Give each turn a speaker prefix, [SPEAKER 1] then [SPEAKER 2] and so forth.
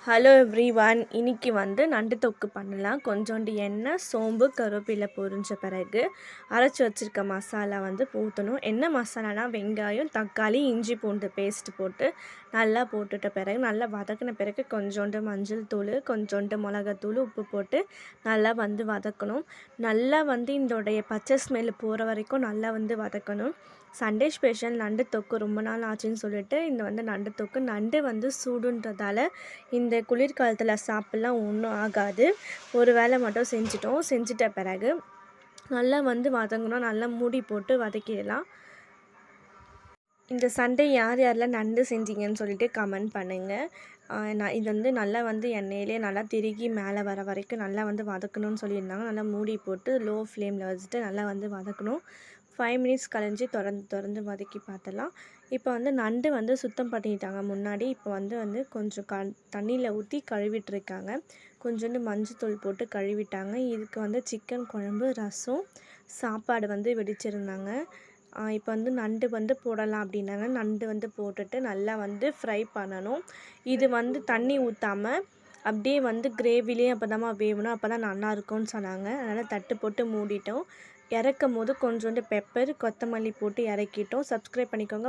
[SPEAKER 1] Hello everyone, இன்னைக்கு நண்டு தொக்கு பண்ணலாம். கொஞ்சோண்டு எண்ணெய், சோம்பு, கருவேப்பிலை பொரிஞ்ச பிறகு அரைச்சி வச்சுருக்க மசாலா ஊற்றணும். என்ன மசாலானா வெங்காயம், தக்காளி, இஞ்சி பூண்டு பேஸ்ட் போட்டு நல்லா போட்டுட்ட பிறகு நல்லா வதக்கின பிறகு கொஞ்சோண்டு மஞ்சள் தூள், கொஞ்சோண்டு மிளகாத்தூள், உப்பு போட்டு நல்லா வதக்கணும். நல்லா இதோடைய பச்சை ஸ்மெல் போகிற வரைக்கும் நல்லா வதக்கணும். சண்டே ஸ்பெஷல் நண்டு தொக்கு ரொம்ப நாள் ஆச்சுன்னு சொல்லிட்டு இந்த நண்டு தொக்கு நண்டு சூடுன்றதால இந்த குளிர்காலத்தில் சாப்பிட்லாம், ஒன்றும் ஆகாது. ஒரு வேளை மட்டும் செஞ்சிட்ட பிறகு நல்லா வதங்கணும். நல்லா மூடி போட்டு வதக்கிடலாம். இந்த சண்டே யார் யாரெல்லாம் நண்டு செஞ்சீங்கன்னு சொல்லிட்டு கமெண்ட் பண்ணுங்கள். நான் இது நல்லா எண்ணெயிலே நல்லா திருகி மேலே வர வரைக்கும் நல்லா வதக்கணும்னு சொல்லியிருந்தாங்க. நல்லா மூடி போட்டு லோ ஃப்ளேமில் வச்சுட்டு நல்லா வதக்கணும். 5 மினிட்ஸ் கழிஞ்சு திறந்து வதக்கி பார்த்தலாம். இப்போ நண்டு சுத்தம் பண்ணிட்டாங்க முன்னாடி. இப்போ கொஞ்சம் தண்ணியில் ஊற்றி கழுவிட்டுருக்காங்க. கொஞ்சோண்டு மஞ்சத்தூள் போட்டு கழுவிட்டாங்க. இதுக்கு சிக்கன் குழம்பு, ரசம், சாப்பாடு வெடிச்சிருந்தாங்க. இப்போ நண்டு போடலாம் அப்படின்னாங்க. நண்டு போட்டுட்டு நல்லா ஃப்ரை பண்ணணும். இது தண்ணி ஊற்றாமல் அப்படியே கிரேவிலே அப்போ வேகணும். அப்போ தான் நல்லாயிருக்கும்னு சொன்னாங்க. அதனால் தட்டு போட்டு மூடிட்டோம். இறக்கும் போது கொஞ்சோண்டு பெப்பர், கொத்தமல்லி போட்டு இறக்கிட்டோம். சப்ஸ்கிரைப் பண்ணிக்கோங்க.